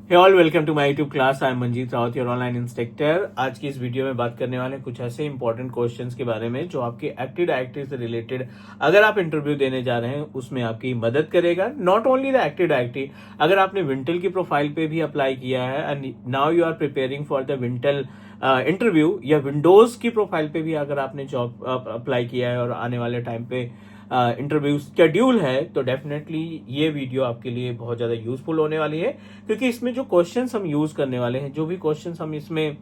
Hey all, welcome to my YouTube class. I am Manjeet Rawat, your online instructor. आज की इस video में बात करने वाले हैं कुछ ऐसे इंपॉर्टेंट क्वेश्चंस के बारे में जो आपके एक्टिव डायरेक्टरी से रिलेटेड अगर आप इंटरव्यू देने जा रहे हैं उसमें आपकी मदद करेगा। Not only the active directory, अगर आपने विंटल की प्रोफाइल पे भी अप्लाई किया है and now you are preparing for the Wintel interview, या विंडोज की प्रोफाइल पे भी अगर आपने जॉब अप्लाई किया है और आने वाले टाइम पे इंटरव्यू शेड्यूल है, तो डेफिनेटली ये वीडियो आपके लिए बहुत ज़्यादा यूजफुल होने वाली है, क्योंकि इसमें जो क्वेश्चंस हम यूज करने वाले हैं, जो भी क्वेश्चंस हम इसमें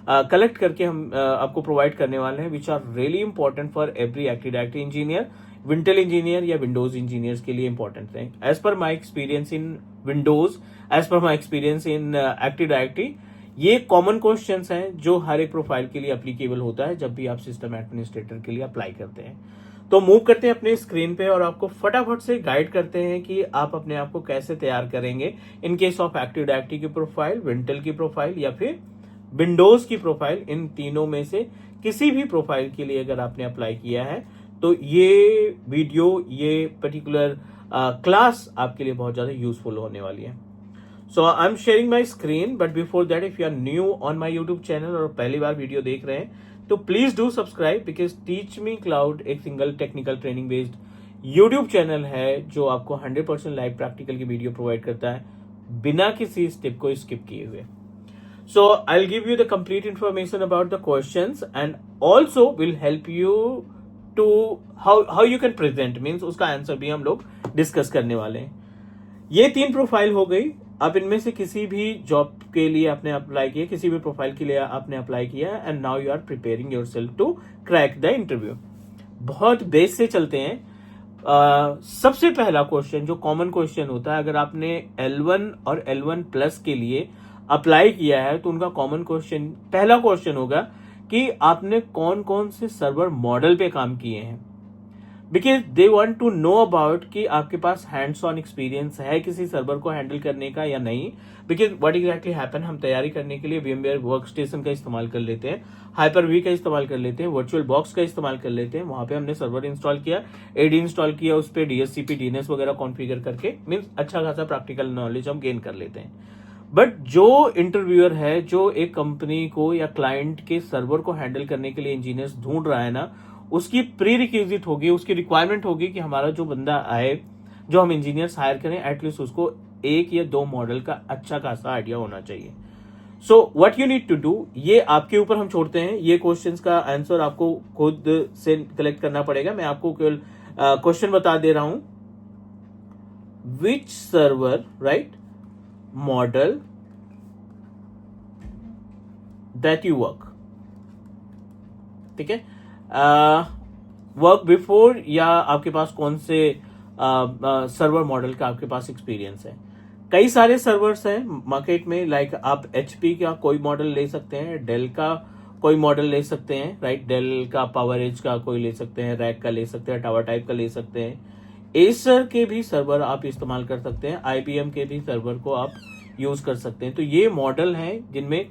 कलेक्ट करके हम आपको प्रोवाइड करने वाले हैं, which are really important for every active directory engineer, Wintel engineer या विंडोज इंजीनियर्स के लिए इंपॉर्टेंट है। As per my experience in Windows, as per my experience in active directory, ये कॉमन क्वेश्चंस हैं जो हर एक प्रोफाइल के लिए एप्लीकेबल होता है जब भी आप सिस्टम एडमिनिस्ट्रेटर के लिए अप्लाई करते हैं। तो मूव करते हैं अपने स्क्रीन पे और आपको फटाफट से गाइड करते हैं कि आप अपने आप को कैसे तैयार करेंगे in case of active directory की प्रोफाइल, विंटल की प्रोफाइल या फिर विंडोज की प्रोफाइल। इन तीनों में से किसी भी प्रोफाइल के लिए अगर आपने अप्लाई किया है तो ये वीडियो, ये पर्टिकुलर क्लास आपके लिए बहुत ज्यादा यूजफुल होने वाली है। So I am sharing my screen, but before that if you are new on my YouTube channel और पहली बार वीडियो देख रहे हैं तो please do subscribe, because Teach Me Cloud एक single technical training based YouTube channel है जो आपको 100% लाइव प्रैक्टिकल की वीडियो प्रोवाइड करता है बिना किसी स्टेप को स्किप किए हुए। So I will give you the complete information about the questions and also will help you to how you can present, means उसका आंसर भी हम लोग डिस्कस करने वाले हैं। ये 3 प्रोफाइल हो गई। अब इनमें से किसी भी जॉब के लिए आपने अप्लाई किया, किसी भी प्रोफाइल के लिए आपने अप्लाई किया, and now you are preparing yourself to crack the interview. बहुत बेस से चलते हैं। सबसे पहला क्वेश्चन जो कॉमन क्वेश्चन होता है, अगर आपने L1 और L1 प्लस के लिए अप्लाई किया है तो उनका कॉमन क्वेश्चन, पहला क्वेश्चन होगा कि आपने कौन कौन से सर्वर मॉडल पे काम किए हैं, because they want to know about कि आपके पास हैंड्स ऑन एक्सपीरियंस है किसी सर्वर को हैंडल करने का या नहीं। बिकॉज व्हाट एग्जैक्टली हैपन, हम तैयारी करने के लिए VMware वर्क स्टेशन का इस्तेमाल कर लेते हैं, Hyper-V का इस्तेमाल कर लेते हैं, वर्चुअल बॉक्स का इस्तेमाल कर लेते हैं। वहां पे हमने सर्वर इंस्टॉल किया, AD इंस्टॉल किया, उस पर DHCP DNS वगैरह कॉन्फ़िगर करके, मीन्स अच्छा खासा प्रैक्टिकल नॉलेज हम गेन कर लेते हैं। बट जो इंटरव्यूअर है, जो एक कंपनी को या क्लाइंट के सर्वर को हैंडल करने के लिए इंजीनियर्स ढूंढ रहा है ना, उसकी प्री रिक्विजिट होगी, उसकी रिक्वायरमेंट होगी कि हमारा जो बंदा आए, जो हम इंजीनियर्स हायर करें, एटलीस्ट उसको 1 या 2 मॉडल का अच्छा खासा आइडिया होना चाहिए। So what you need to do, ये आपके ऊपर हम छोड़ते हैं। ये क्वेश्चंस का आंसर आपको खुद से कलेक्ट करना पड़ेगा। मैं आपको केवल क्वेश्चन बता दे रहा हूं। Which server right model that you work, ठीक है, वर्क बिफोर, या आपके पास कौन से सर्वर मॉडल का आपके पास एक्सपीरियंस है। कई सारे सर्वर्स हैं मार्केट में, लाइक आप HP का कोई मॉडल ले सकते हैं, डेल का कोई मॉडल ले सकते हैं, राइट, डेल का पावर एज का कोई ले सकते हैं, रैक का ले सकते हैं, टावर टाइप का ले सकते हैं, एसर के भी सर्वर आप इस्तेमाल कर सकते हैं, IBM के भी सर्वर को आप यूज कर सकते हैं। तो ये मॉडल हैं जिनमें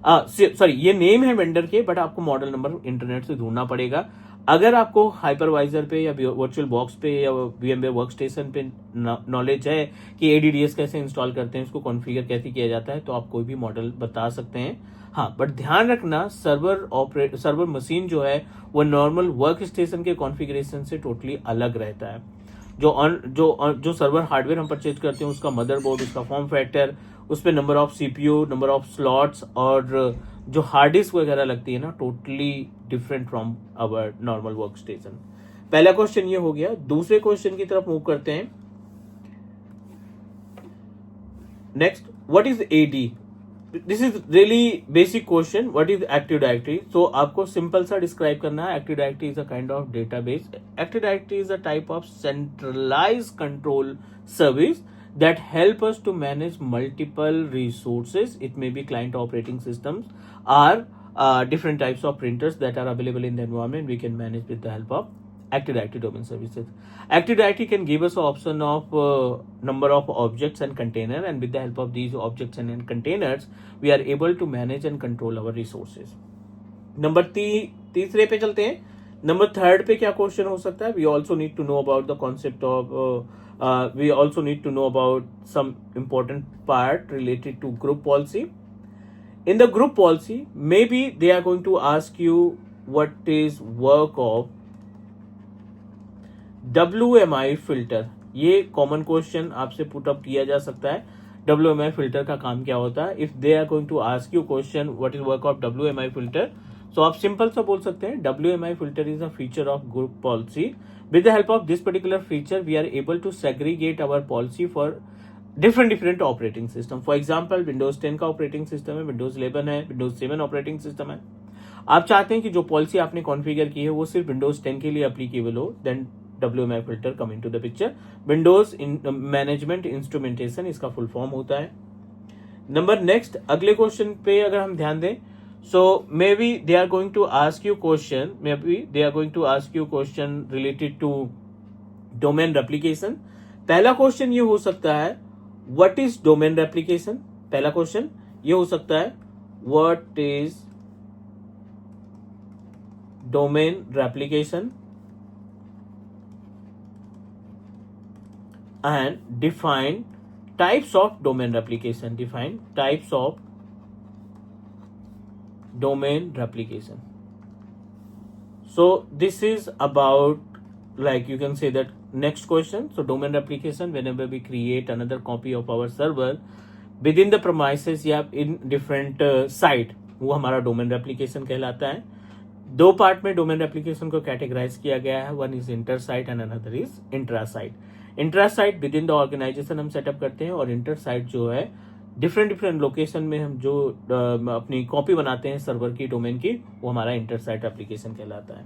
सॉरी, ये नेम है वेंडर के, बट आपको मॉडल नंबर इंटरनेट से ढूंढना पड़ेगा। अगर आपको हाइपरवाइजर पे या वर्चुअल बॉक्स पे या VMware वर्क स्टेशन पे नॉलेज है कि ADDS कैसे इंस्टॉल करते हैं, उसको कॉन्फ़िगर कैसे किया जाता है, तो आप कोई भी मॉडल बता सकते हैं। हाँ, बट ध्यान रखना, सर्वर मशीन जो है वो नॉर्मल वर्क स्टेशन के कॉन्फ़िगरेशन से टोटली अलग रहता है। जो सर्वर हार्डवेयर हम परचेज करते हैं, उसका मदरबोर्ड, उसका फॉर्म फैक्टर, उस पर number of CPU, number of slots, और जो हार्ड डिस्क वगैरह लगती है ना, totally different from our normal work station. पहला क्वेश्चन ये हो गया। दूसरे क्वेश्चन की तरफ मूव करते हैं। Next, what is AD? This is really basic question. What is active directory? So आपको सिंपल सा डिस्क्राइब करना है। Active directory is a kind of database. Active directory is a type of centralize control service that help us to manage multiple resources. It may be client operating systems or different types of printers that are available in the environment. We can manage with the help of Active Directory domain services. Active Directory can give us an option of number of objects and container, and with the help of these objects and containers, we are able to manage and control our resources. Number तीसरे पे चलते हैं। Number 3 पे क्या question हो सकता है? We also need to know about the concept of We also need to know about some important part related to group policy. In the group policy, maybe they are going to ask you what is work of WMI filter. ये common question आपसे put up किया जा सकता है. WMI filter का काम क्या होता है? If they are going to ask you question what is work of WMI filter, so आप सिंपल सा बोल सकते हैं WMI filter is a feature of group policy. With the help of this particular feature, we are able to segregate our policy for different operating system. For example Windows 10 का operating system है, Windows 11 है, Windows 7 operating system है. आप चाहते हैं कि जो policy आपने कॉन्फ़िगर की है वो सिर्फ विंडोज 10 के लिए एप्लीकेबल हो, then WMI filter come into the picture. Windows management instrumentation इसका फुल फॉर्म होता है. नंबर नेक्स्ट, अगले क्वेश्चन पे अगर हम ध्यान दें, so maybe they are going to ask you question related to domain replication. पहला क्वेश्चन ये हो सकता है what is domain replication. पहला क्वेश्चन ये हो सकता है what is domain replication and define types of domain replication. Define types of domain replication. So this is about, like you can say that next question. So domain replication, whenever we create another copy of our server within the premises या in different site, वो हमारा domain replication कहलाता है. दो part में domain application को categorise किया गया है. One is inter site and another is intra site. Intra site within the organization हम सेटअप करते हैं, और इंटर साइट जो है डिफरेंट लोकेशन में हम जो अपनी कॉपी बनाते हैं सर्वर की डोमेन की, वो हमारा इंटर साइट एप्लीकेशन कहलाता है.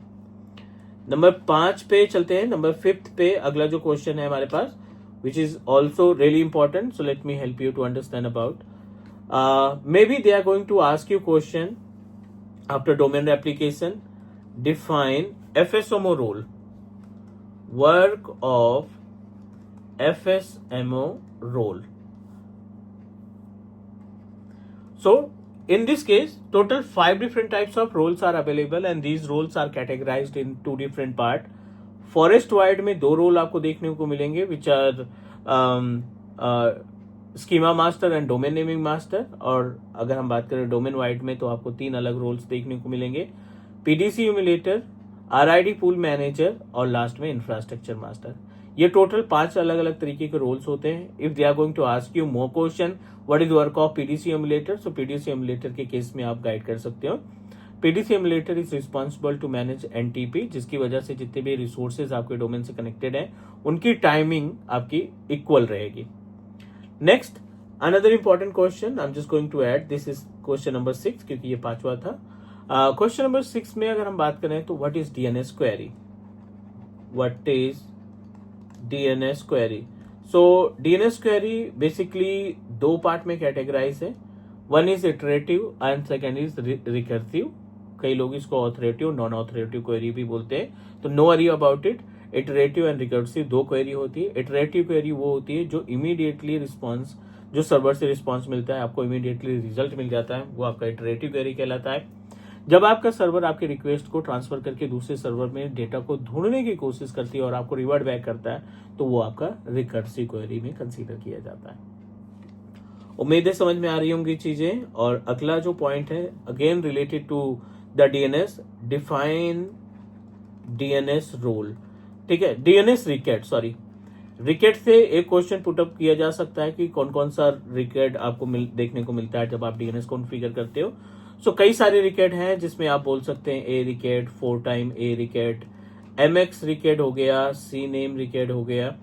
नंबर 5 पे चलते हैं. नंबर 5 पे अगला जो क्वेश्चन है हमारे पास, which is also really important, so let me help you to understand about. Maybe they are going to ask you question after domain application. Define FSMO role. Work of FSMO role. So in this case, total 5 different types of roles are available and these roles are categorized in 2 different part. Forest wide में 2 role आपको देखने को मिलेंगे, which are schema master and domain naming master. और अगर हम बात करें डोमेन वाइड में तो आपको 3 अलग रोल्स देखने को मिलेंगे, PDC emulator, RID pool manager और लास्ट में इंफ्रास्ट्रक्चर मास्टर. ये टोटल 5 अलग अलग तरीके के रोल्स होते हैं. If they are going to ask you more question what is work of PDC emulator, so PDC emulator के केस में आप गाइड कर सकते हो. PDC emulator is responsible to manage NTP, जिसकी वजह से जितने भी रिसोर्सेज आपके डोमेन से कनेक्टेड है उनकी टाइमिंग आपकी इक्वल रहेगी. Next, another important question I am just going to add, this is question number 6 क्योंकि ये 5वां था. क्वेश्चन नंबर 6 में अगर हम बात करें तो what is DNS query. What is DNS query. So DNS query basically 2 part में कैटेगराइज है. One is iterative and second is recursive. कई लोग इसको ऑथरेटिव नॉन ऑथरेटिव क्वेरी भी बोलते हैं, तो no worry about it. Iterative and recursive 2 query होती है. इटरेटिव क्वेरी वो होती है जो इमीडिएटली रिस्पॉन्स, जो सर्वर से रिस्पॉन्स मिलता है आपको इमीडिएटली रिजल्ट मिल जाता है, वो आपका इटरेटिव क्वेरी कहलाता है. जब आपका सर्वर आपके रिक्वेस्ट को ट्रांसफर करके दूसरे सर्वर में डेटा को ढूंढने की कोशिश करती है और आपको रिवर्ट बैक करता है, तो वो आपका रिकर्सिव क्वेरी में कंसीडर किया जाता है. उम्मीद है समझ में आ रही होंगी चीजें. और अगला जो पॉइंट है again related to the DNS, define DNS role. ठीक है, DNS रिकेट, सॉरी रिकेट से एक क्वेश्चन पुटअप किया जा सकता है कि कौन कौन सा रिकेट आपको देखने को मिलता है जब आप DNS कॉन्फ़िगर करते हो. सो कई सारे रिकेट हैं जिसमें आप बोल सकते हैं A रिकेट, 4 टाइम A रिकेट, MX रिकेट हो गया, CNAME रिकेट हो गया,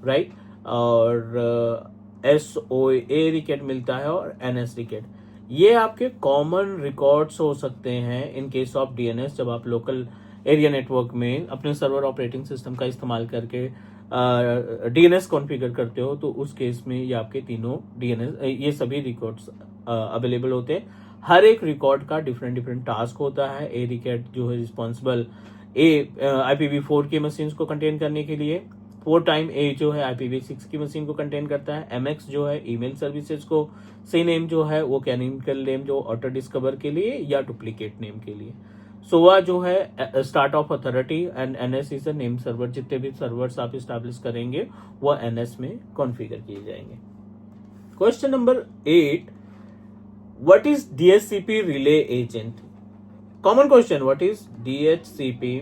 राइट, और SOA रिकेट मिलता है और NS रिकेट. ये आपके कॉमन रिकॉर्ड्स हो सकते हैं इन केस ऑफ DNS. जब आप लोकल एरिया नेटवर्क में अपने सर्वर ऑपरेटिंग सिस्टम का इस्तेमाल करके DNS कॉन्फ़िगर करते हो, तो उस केस में ये आपके तीनों DNS, ये सभी रिकॉर्ड्स अवेलेबल होते हैं. हर एक रिकॉर्ड का डिफरेंट टास्क होता है. A रिकॉर्ड जो है रिस्पॉन्सिबल IPv4 की मशीन्स को कंटेन करने के लिए, 4 टाइम A जो है IPv6 की मशीन को कंटेन करता है, MX जो है ईमेल सर्विसेज को, CNAME जो है वो कैनोनिकल नेम जो ऑटो डिस्कवर के लिए या डुप्लीकेट नेम के लिए. सोवा जो है start of authority and NS is a name server. जितने भी सर्वर्स आप स्टैब्लिश करेंगे वो एनएस में कॉन्फ़िगर किए जाएंगे। Question number 8, what is DHCP relay agent? Common question, what is DHCP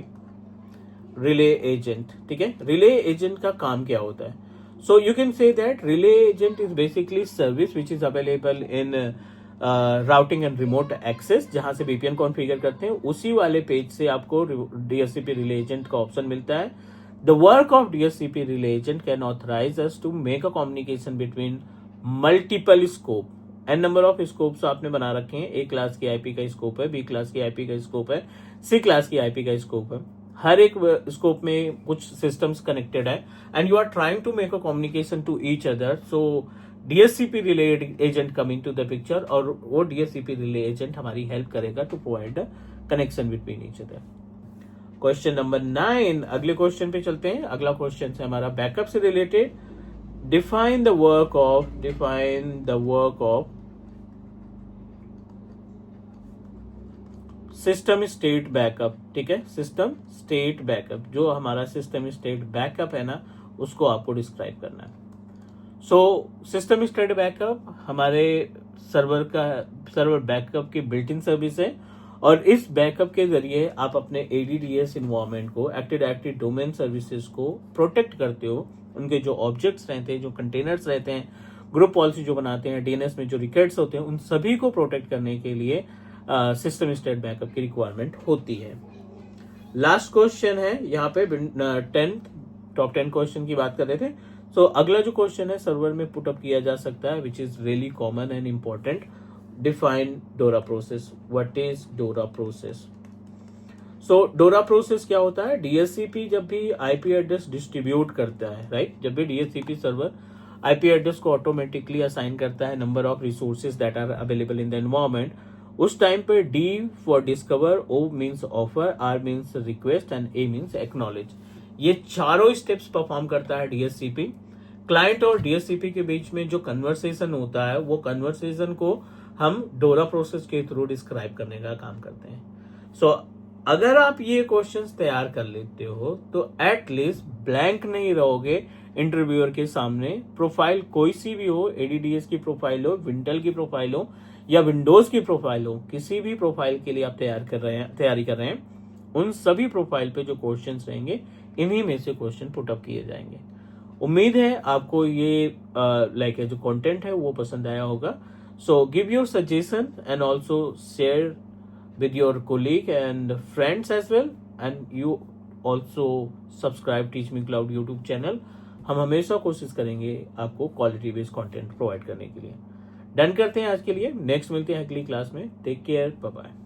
relay agent? ठीक है, रिले एजेंट का काम क्या होता है? So you can say that relay agent is basically service which is available in routing and remote access. जहां से VPN configure करते हैं उसी वाले पेज से आपको डीएचसीपी रिले एजेंट का ऑप्शन मिलता है। The work of DHCP relay agent can authorize us to make a communication between multiple scope. N number of scopes आपने बना रखे हैं। ए क्लास की आईपी का स्कोप है, बी क्लास की आईपी का स्कोप है, सी क्लास की आईपी का स्कोप है। हर एक स्कोप में कुछ सिस्टम्स कनेक्टेड है and you are trying to make a communication to each other. So DHCP relay agent coming to the picture, और वो डीएचसीपी रिले एजेंट हमारी हेल्प करेगा to provide connection between each other. Question number 9, अगले question पे चलते हैं। अगला question है हमारा बैकअप से related. Define the work of system state backup. ठीक है, सिस्टम स्टेट बैकअप, जो हमारा सिस्टम स्टेट बैकअप है ना, उसको आपको डिस्क्राइब करना है। सो सिस्टम स्टेट बैकअप हमारे सर्वर बैकअप की बिल्ट इन सर्विस है, और इस बैकअप के जरिए आप अपने एडीडीएस इन्वायरमेंट को, एक्टिव डायरेक्टरी डोमेन सर्विसेज को प्रोटेक्ट करते हो। उनके जो ऑब्जेक्ट्स रहते हैं, जो कंटेनर्स रहते हैं, ग्रुप पॉलिसी जो बनाते हैं, डीएनएस में जो रिकॉर्ड्स होते हैं, उन सभी को प्रोटेक्ट करने के लिए सिस्टम स्टेट बैकअप की रिक्वायरमेंट होती है। लास्ट क्वेश्चन है यहाँ पे 10 टॉप 10 क्वेश्चन की बात कर रहे थे। सो अगला जो क्वेश्चन है सर्वर में पुटअप किया जा सकता है, which is really common and important. Define डोरा प्रोसेस। व्हाट इज डोरा प्रोसेस? सो डोरा प्रोसेस क्या होता है? डीएचसीपी जब भी आईपी एड्रेस डिस्ट्रीब्यूट करता है, राइट, जब भी डीएचसीपी सर्वर आईपी एड्रेस को ऑटोमेटिकली असाइन करता है number of resources that are available in the environment, उस टाइम पे D for discover, O means offer, R means request and A means acknowledge. ये चारों स्टेप्स परफॉर्म करता है DHCP. Client और डीएचसीपी के बीच में जो कन्वर्सेशन होता है, वो कन्वर्सेशन को हम डोरा प्रोसेस के थ्रू डिस्क्राइब करने का काम करते हैं। सो अगर आप ये क्वेश्चंस तैयार कर लेते हो तो एटलीस्ट ब्लैंक नहीं रहोगे इंटरव्यूअर के सामने। प्रोफाइल कोई सी भी हो, एडीडीएस की प्रोफाइल हो, विंटल की प्रोफाइल हो या विंडोज की प्रोफाइल हो, किसी भी प्रोफाइल के लिए आप तैयारी कर रहे हैं, उन सभी प्रोफाइल पे जो क्वेश्चंस रहेंगे, इन्हीं में से क्वेश्चन पुटअप किए जाएंगे। उम्मीद है आपको ये जो कंटेंट है वो पसंद आया होगा। So give your suggestion and also share with your colleague and friends as well, and you also subscribe Teach Me Cloud YouTube channel। हम हमेशा कोशिश करेंगे आपको क्वालिटी बेस्ड कंटेंट प्रोवाइड करने के लिए। डन करते हैं आज के लिए, नेक्स्ट मिलते हैं अगली क्लास में। Take care, bye bye.